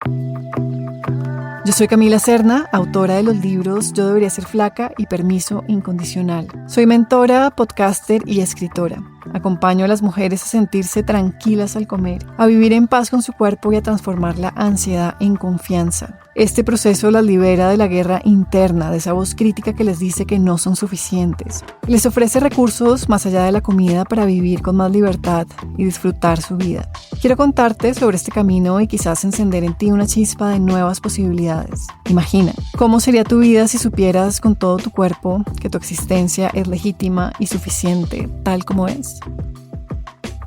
Yo soy Camila Serna, autora de los libros Yo debería ser flaca y Permiso incondicional. Soy mentora, podcaster y escritora. Acompaño a las mujeres a sentirse tranquilas al comer, a vivir en paz con su cuerpo y a transformar la ansiedad en confianza. Este proceso las libera de la guerra interna, de esa voz crítica que les dice que no son suficientes. Les ofrece recursos más allá de la comida para vivir con más libertad y disfrutar su vida. Quiero contarte sobre este camino y quizás encender en ti una chispa de nuevas posibilidades. Imagina, ¿cómo sería tu vida si supieras con todo tu cuerpo que tu existencia es legítima y suficiente, tal como es?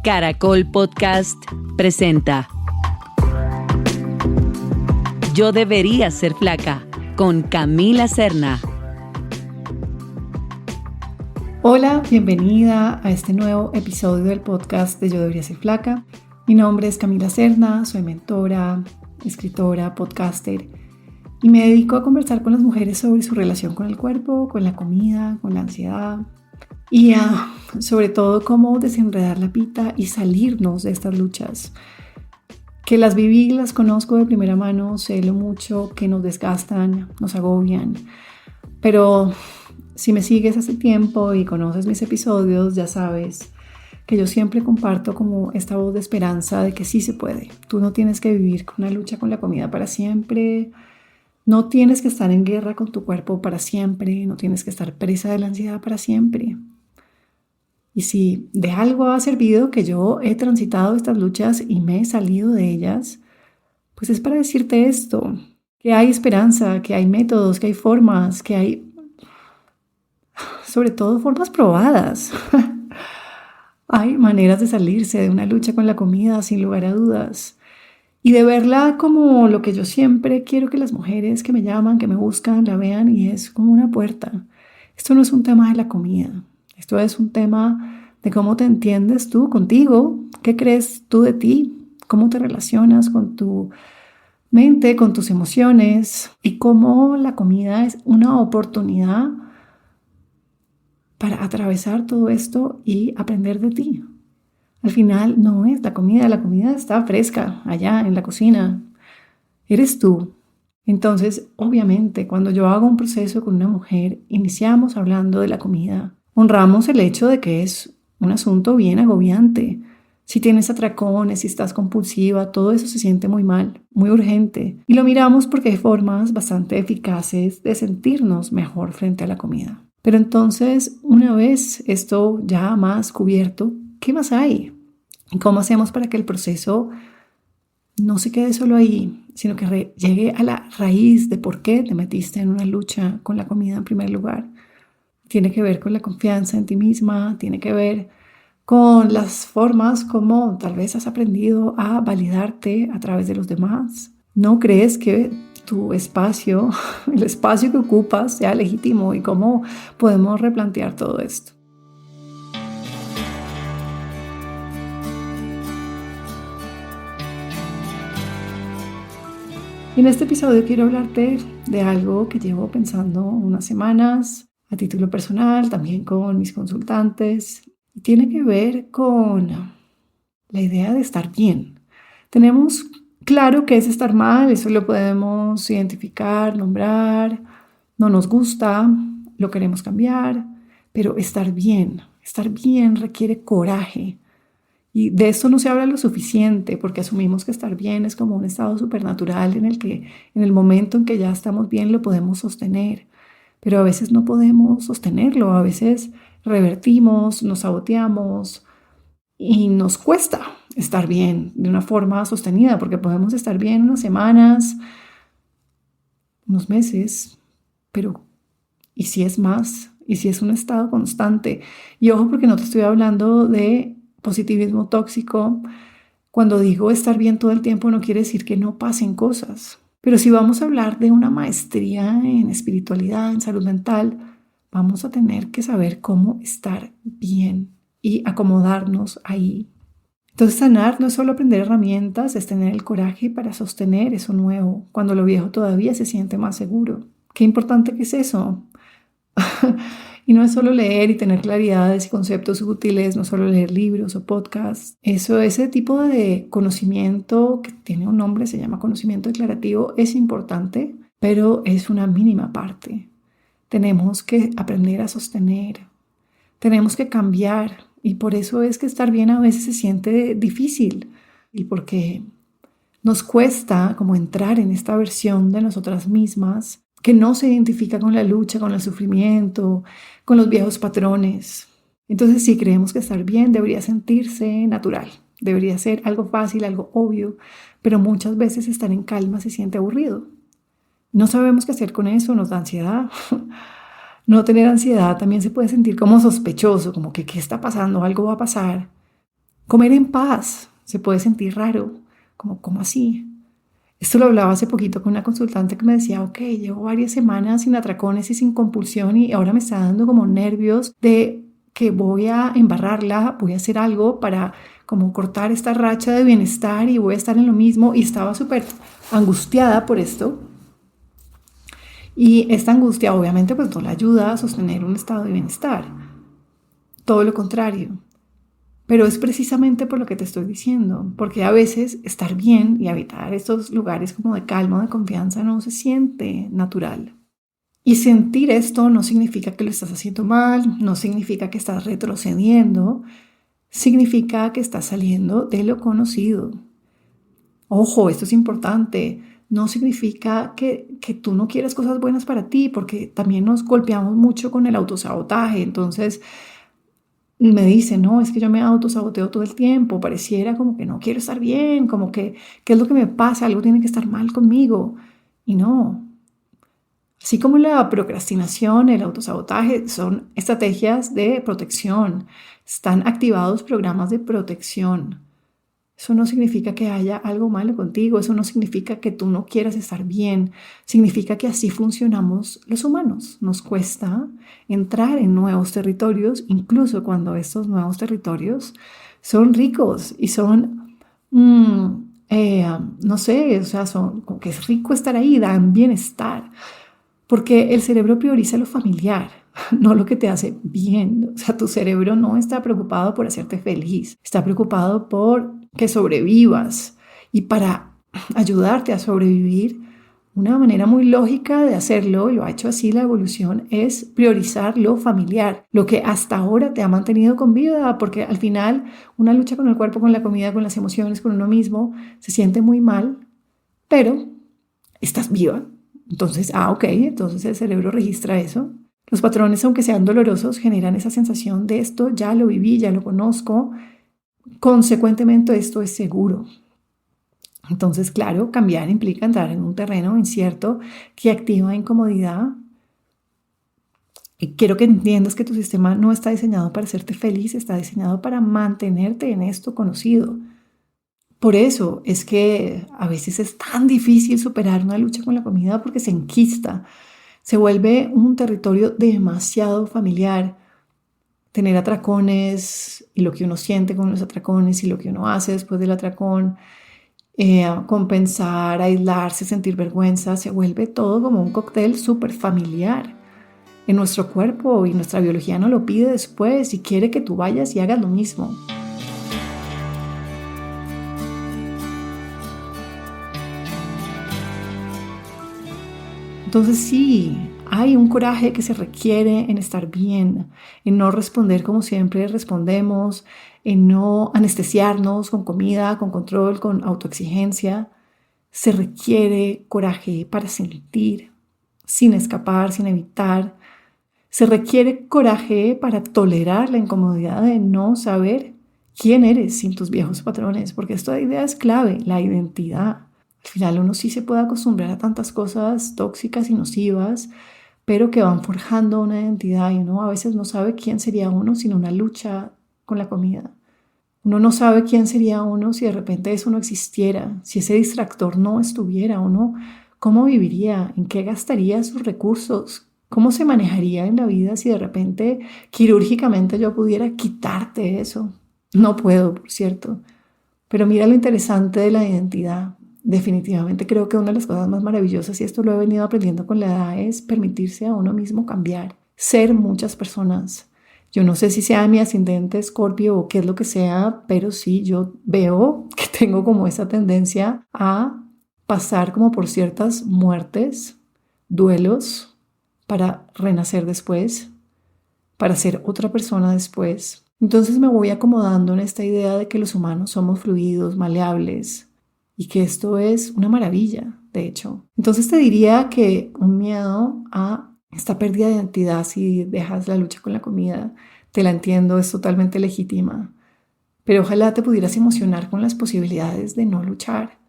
Caracol Podcast presenta Yo debería ser flaca, con Camila Serna. Hola, bienvenida a este nuevo episodio del podcast de Yo debería ser flaca. Mi nombre es Camila Serna, soy mentora, escritora, podcaster y me dedico a conversar con las mujeres sobre su relación con el cuerpo, con la comida, con la ansiedad y sobre todo cómo desenredar la pita y salirnos de estas luchas. Que las viví, las conozco de primera mano, sé lo mucho que nos desgastan, nos agobian, pero si me sigues hace tiempo y conoces mis episodios, ya sabes que yo siempre comparto como esta voz de esperanza de que sí se puede. Tú no tienes que vivir con una lucha con la comida para siempre, no tienes que estar en guerra con tu cuerpo para siempre, no tienes que estar presa de la ansiedad para siempre. Y si de algo ha servido que yo he transitado estas luchas y me he salido de ellas, pues es para decirte esto, que hay esperanza, que hay métodos, que hay formas, que hay, sobre todo, formas probadas. Hay maneras de salirse de una lucha con la comida, sin lugar a dudas. Y de verla como lo que yo siempre quiero que las mujeres que me llaman, que me buscan, la vean, y es como una puerta. Esto no es un tema de la comida. Esto es un tema de cómo te entiendes tú contigo, qué crees tú de ti, cómo te relacionas con tu mente, con tus emociones y cómo la comida es una oportunidad para atravesar todo esto y aprender de ti. Al final no es la comida está fresca allá en la cocina. Eres tú. Entonces, obviamente, cuando yo hago un proceso con una mujer, iniciamos hablando de la comida. Honramos el hecho de que es un asunto bien agobiante. Si tienes atracones, si estás compulsiva, todo eso se siente muy mal, muy urgente. Y lo miramos porque hay formas bastante eficaces de sentirnos mejor frente a la comida. Pero entonces, una vez esto ya más cubierto, ¿qué más hay? ¿Y cómo hacemos para que el proceso no se quede solo ahí, sino que llegue a la raíz de por qué te metiste en una lucha con la comida en primer lugar? Tiene que ver con la confianza en ti misma, tiene que ver con las formas como tal vez has aprendido a validarte a través de los demás. ¿No crees que tu espacio, el espacio que ocupas, sea legítimo? ¿Y cómo podemos replantear todo esto? En este episodio quiero hablarte de algo que llevo pensando unas semanas a título personal, también con mis consultantes. Y tiene que ver con la idea de estar bien. Tenemos claro que es estar mal, eso lo podemos identificar, nombrar, no nos gusta, lo queremos cambiar, pero estar bien requiere coraje. Y de esto no se habla lo suficiente porque asumimos que estar bien es como un estado supernatural en el que en el momento en que ya estamos bien lo podemos sostener, pero a veces no podemos sostenerlo, a veces revertimos, nos saboteamos y nos cuesta estar bien de una forma sostenida porque podemos estar bien unas semanas, unos meses, pero ¿y si es más? ¿Y si es un estado constante? Y ojo, porque no te estoy hablando de positivismo tóxico. Cuando digo estar bien todo el tiempo no quiere decir que no pasen cosas. Pero si vamos a hablar de una maestría en espiritualidad, en salud mental, vamos a tener que saber cómo estar bien y acomodarnos ahí. Entonces sanar no es solo aprender herramientas, es tener el coraje para sostener eso nuevo, cuando lo viejo todavía se siente más seguro. Qué importante que es eso. Y no es solo leer y tener claridades y conceptos útiles, no es solo leer libros o podcasts. Ese tipo de conocimiento que tiene un nombre, se llama conocimiento declarativo, es importante, pero es una mínima parte. Tenemos que aprender a sostener, tenemos que cambiar, y por eso es que estar bien a veces se siente difícil, y porque nos cuesta como entrar en esta versión de nosotras mismas que no se identifica con la lucha, con el sufrimiento, con los viejos patrones. Entonces sí, creemos que estar bien debería sentirse natural, debería ser algo fácil, algo obvio, pero muchas veces estar en calma se siente aburrido. No sabemos qué hacer con eso, nos da ansiedad. No tener ansiedad también se puede sentir como sospechoso, como que ¿qué está pasando? Algo va a pasar. Comer en paz se puede sentir raro, como ¿cómo así? Esto lo hablaba hace poquito con una consultante que me decía, ok, llevo varias semanas sin atracones y sin compulsión y ahora me está dando como nervios de que voy a embarrarla, voy a hacer algo para como cortar esta racha de bienestar y voy a estar en lo mismo, y estaba súper angustiada por esto. Y esta angustia obviamente pues no la ayuda a sostener un estado de bienestar, todo lo contrario. Pero es precisamente por lo que te estoy diciendo, porque a veces estar bien y habitar estos lugares como de calma, de confianza, no se siente natural. Y sentir esto no significa que lo estás haciendo mal, no significa que estás retrocediendo, significa que estás saliendo de lo conocido. Ojo, esto es importante. No significa que tú no quieras cosas buenas para ti, porque también nos golpeamos mucho con el autosabotaje. Entonces me dice, no, es que yo me autosaboteo todo el tiempo, pareciera como que no quiero estar bien, como que, ¿qué es lo que me pasa? Algo tiene que estar mal conmigo. Y no. Así como la procrastinación, el autosabotaje son estrategias de protección. Están activados programas de protección. Eso no significa que haya algo malo contigo, eso no significa que tú no quieras estar bien, significa que así funcionamos los humanos. Nos cuesta entrar en nuevos territorios, incluso cuando estos nuevos territorios son ricos y son, no sé, o sea, son como que es rico estar ahí, dan bienestar, porque el cerebro prioriza lo familiar, no lo que te hace bien. O sea, tu cerebro no está preocupado por hacerte feliz, está preocupado por que sobrevivas. Y para ayudarte a sobrevivir, una manera muy lógica de hacerlo, y lo ha hecho así la evolución, es priorizar lo familiar, lo que hasta ahora te ha mantenido con vida, porque al final una lucha con el cuerpo, con la comida, con las emociones, con uno mismo, se siente muy mal, pero estás viva. Entonces, ok, entonces el cerebro registra eso. Los patrones, aunque sean dolorosos, generan esa sensación de esto ya lo viví, ya lo conozco. Consecuentemente, esto es seguro. Entonces, claro, cambiar implica entrar en un terreno incierto que activa incomodidad. Y quiero que entiendas que tu sistema no está diseñado para hacerte feliz, está diseñado para mantenerte en esto conocido. Por eso es que a veces es tan difícil superar una lucha con la comida, porque se enquista, se vuelve un territorio demasiado familiar. Tener atracones y lo que uno siente con los atracones y lo que uno hace después del atracón, compensar, aislarse, sentir vergüenza, se vuelve todo como un cóctel súper familiar en nuestro cuerpo, y nuestra biología no lo pide después y quiere que tú vayas y hagas lo mismo. Entonces sí, hay un coraje que se requiere en estar bien, en no responder como siempre respondemos, en no anestesiarnos con comida, con control, con autoexigencia. Se requiere coraje para sentir, sin escapar, sin evitar. Se requiere coraje para tolerar la incomodidad de no saber quién eres sin tus viejos patrones, porque esta idea es clave, la identidad. Al final uno sí se puede acostumbrar a tantas cosas tóxicas y nocivas, pero que van forjando una identidad, y uno a veces no sabe quién sería uno sin una lucha con la comida. Uno no sabe quién sería uno si de repente eso no existiera, si ese distractor no estuviera. Uno, ¿cómo viviría? ¿En qué gastaría sus recursos? ¿Cómo se manejaría en la vida si de repente quirúrgicamente yo pudiera quitarte eso? No puedo, por cierto. Pero mira lo interesante de la identidad. Definitivamente creo que una de las cosas más maravillosas, y esto lo he venido aprendiendo con la edad, es permitirse a uno mismo cambiar. ser muchas personas. Yo no sé si sea mi ascendente Escorpio o qué es lo que sea, pero sí yo veo que tengo como esa tendencia a pasar como por ciertas muertes, duelos, para renacer después, para ser otra persona después. Entonces me voy acomodando en esta idea de que los humanos somos fluidos, maleables y que esto es una maravilla, de hecho. Entonces te diría que un miedo a esta pérdida de identidad, si dejas la lucha con la comida, te la entiendo, es totalmente legítima, pero ojalá te pudieras emocionar con las posibilidades de no luchar,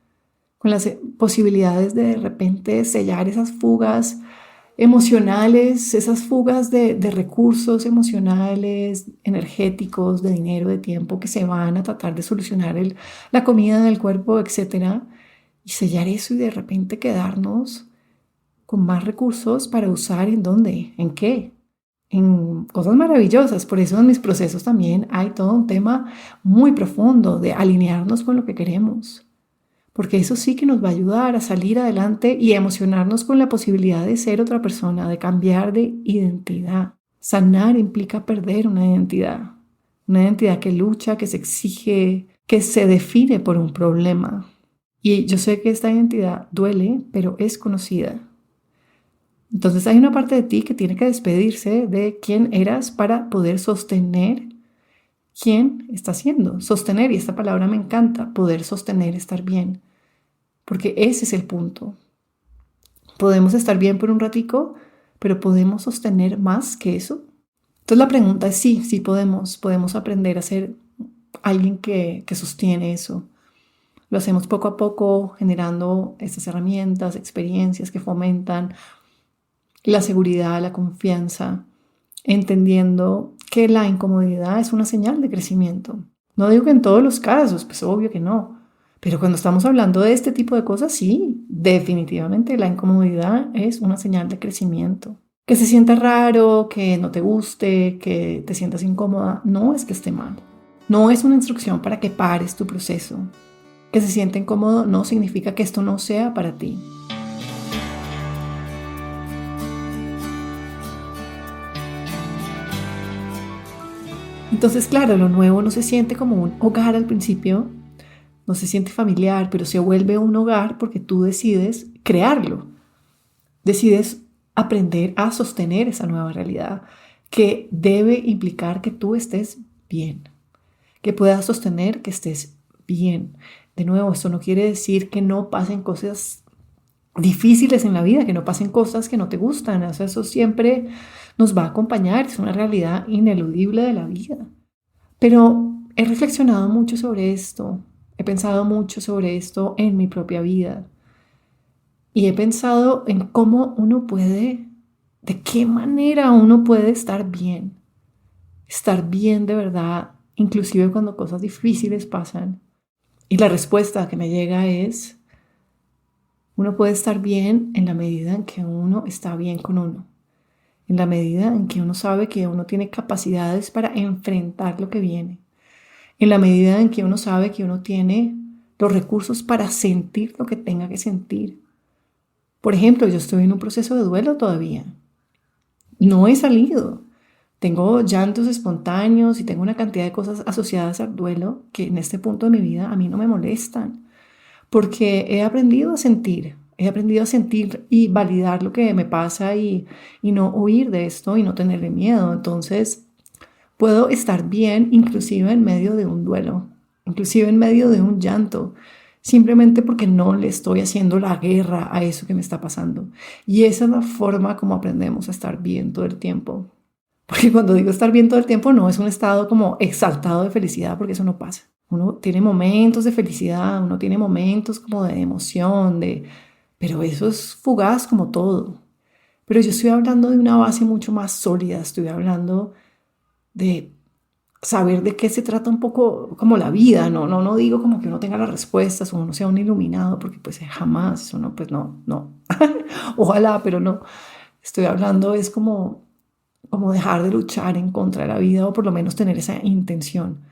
con las posibilidades de repente sellar esas fugas emocionales, esas fugas de recursos emocionales, energéticos, de dinero, de tiempo que se van a tratar de solucionar la comida del cuerpo, etcétera, y sellar eso y de repente quedarnos con más recursos para usar ¿en dónde? ¿En qué? En cosas maravillosas. Por eso en mis procesos también hay todo un tema muy profundo de alinearnos con lo que queremos. Porque eso sí que nos va a ayudar a salir adelante y a emocionarnos con la posibilidad de ser otra persona, de cambiar de identidad. Sanar implica perder una identidad que lucha, que se exige, que se define por un problema. Y yo sé que esta identidad duele, pero es conocida. Entonces hay una parte de ti que tiene que despedirse de quién eras para poder sostener quién está siendo. Sostener, y esta palabra me encanta, poder sostener, estar bien. Porque ese es el punto. Podemos estar bien por un ratico, pero ¿podemos sostener más que eso? Entonces la pregunta es sí podemos. Podemos aprender a ser alguien que sostiene eso. Lo hacemos poco a poco, generando estas herramientas, experiencias que fomentan la seguridad, la confianza, entendiendo que la incomodidad es una señal de crecimiento. No digo que en todos los casos, pues obvio que no. Pero cuando estamos hablando de este tipo de cosas, sí, definitivamente la incomodidad es una señal de crecimiento. Que se sienta raro, que no te guste, que te sientas incómoda, no es que esté mal. No es una instrucción para que pares tu proceso. Que se sienta incómodo no significa que esto no sea para ti. Entonces, claro, lo nuevo no se siente como un hogar al principio, no se siente familiar, pero se vuelve un hogar porque tú decides crearlo. Decides aprender a sostener esa nueva realidad que debe implicar que tú estés bien, que puedas sostener que estés bien. De nuevo, esto no quiere decir que no pasen cosas difíciles en la vida, que no pasen cosas que no te gustan. O sea, eso siempre nos va a acompañar, es una realidad ineludible de la vida. Pero he reflexionado mucho sobre esto, he pensado mucho sobre esto en mi propia vida y he pensado en cómo uno puede, de qué manera uno puede estar bien de verdad, inclusive cuando cosas difíciles pasan. Y la respuesta que me llega es, uno puede estar bien en la medida en que uno está bien con uno, en la medida en que uno sabe que uno tiene capacidades para enfrentar lo que viene, en la medida en que uno sabe que uno tiene los recursos para sentir lo que tenga que sentir. Por ejemplo, yo estoy en un proceso de duelo todavía. No he salido. Tengo llantos espontáneos y tengo una cantidad de cosas asociadas al duelo que en este punto de mi vida a mí no me molestan, porque he aprendido a sentir y validar lo que me pasa y no huir de esto y no tenerle miedo. Entonces, puedo estar bien inclusive en medio de un duelo, inclusive en medio de un llanto, simplemente porque no le estoy haciendo la guerra a eso que me está pasando. Y esa es la forma como aprendemos a estar bien todo el tiempo. Porque cuando digo estar bien todo el tiempo, no es un estado como exaltado de felicidad, porque eso no pasa. Uno tiene momentos de felicidad, uno tiene momentos como de emoción, pero eso es fugaz como todo. Pero yo estoy hablando de una base mucho más sólida, estoy hablando de saber de qué se trata un poco como la vida, no digo como que uno tenga las respuestas o uno sea un iluminado, porque pues jamás, eso no, pues no. Ojalá, pero no. Estoy hablando es como dejar de luchar en contra de la vida o por lo menos tener esa intención.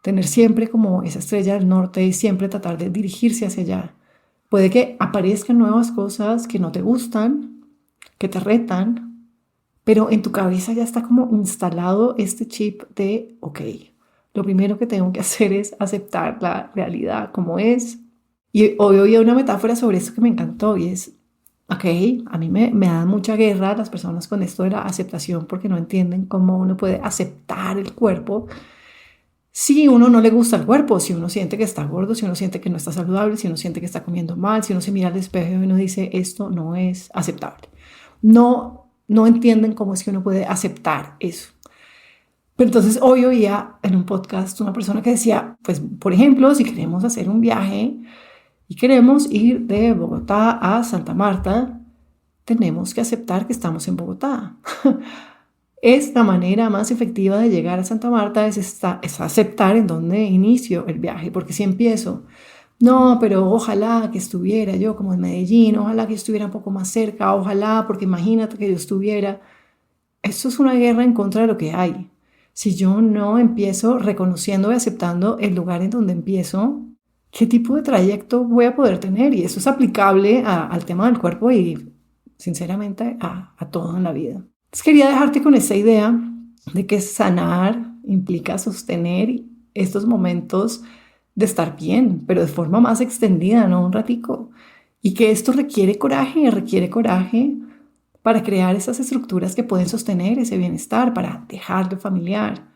Tener siempre como esa estrella del norte y siempre tratar de dirigirse hacia allá. Puede que aparezcan nuevas cosas que no te gustan, que te retan, pero en tu cabeza ya está como instalado este chip de, ok, lo primero que tengo que hacer es aceptar la realidad como es. Y hoy oí una metáfora sobre esto que me encantó y es, ok, a mí me da mucha guerra las personas con esto de la aceptación porque no entienden cómo uno puede aceptar el cuerpo si uno no le gusta el cuerpo, si uno siente que está gordo, si uno siente que no está saludable, si uno siente que está comiendo mal, si uno se mira al espejo y uno dice esto no es aceptable. No entienden cómo es que uno puede aceptar eso. Pero entonces hoy oía en un podcast una persona que decía, pues por ejemplo, si queremos hacer un viaje y queremos ir de Bogotá a Santa Marta, tenemos que aceptar que estamos en Bogotá. Es la manera más efectiva de llegar a Santa Marta, es aceptar en dónde inicio el viaje, porque si empiezo, no, pero ojalá que estuviera yo como en Medellín, ojalá que estuviera un poco más cerca, ojalá, porque imagínate que yo estuviera. Esto es una guerra en contra de lo que hay. Si yo no empiezo reconociendo y aceptando el lugar en donde empiezo, ¿qué tipo de trayecto voy a poder tener? Y eso es aplicable al tema del cuerpo y, sinceramente, a todo en la vida. Entonces quería dejarte con esa idea de que sanar implica sostener estos momentos de estar bien, pero de forma más extendida, no un ratico. Y que esto requiere coraje para crear esas estructuras que pueden sostener ese bienestar, para dejarlo familiar,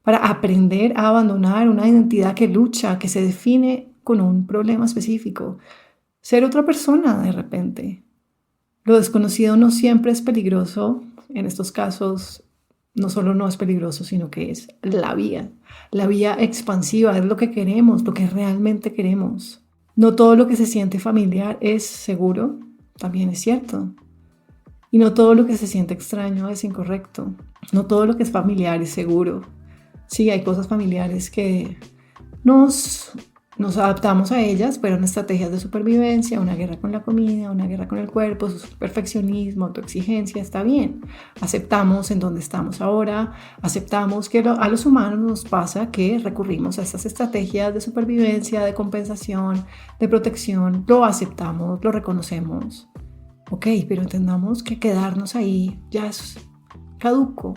para aprender a abandonar una identidad que lucha, que se define con un problema específico. Ser otra persona de repente. Lo desconocido no siempre es peligroso. En estos casos, no solo no es peligroso, sino que es la vía expansiva, es lo que queremos, lo que realmente queremos. No todo lo que se siente familiar es seguro, también es cierto. Y no todo lo que se siente extraño es incorrecto. No todo lo que es familiar es seguro. Sí, hay cosas familiares que nos adaptamos a ellas, pero en estrategias de supervivencia, una guerra con la comida, una guerra con el cuerpo, su perfeccionismo, autoexigencia, está bien. Aceptamos en dónde estamos ahora, aceptamos que a los humanos nos pasa que recurrimos a estas estrategias de supervivencia, de compensación, de protección, lo aceptamos, lo reconocemos. Ok, pero entendamos que quedarnos ahí ya es caduco.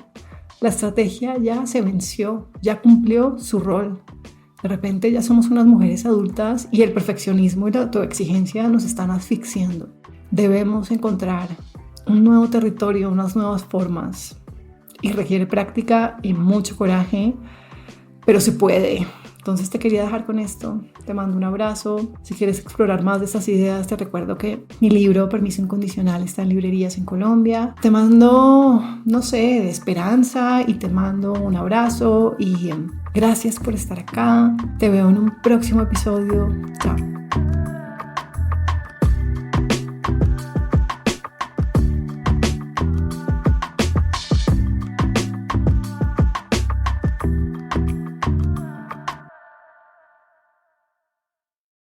La estrategia ya se venció, ya cumplió su rol. De repente ya somos unas mujeres adultas y el perfeccionismo y la autoexigencia nos están asfixiando. Debemos encontrar un nuevo territorio, unas nuevas formas. Y requiere práctica y mucho coraje, pero se puede. Entonces te quería dejar con esto. Te mando un abrazo. Si quieres explorar más de estas ideas, te recuerdo que mi libro Permiso Incondicional está en librerías en Colombia. Te mando, de esperanza y te mando un abrazo y gracias por estar acá. Te veo en un próximo episodio. Chao.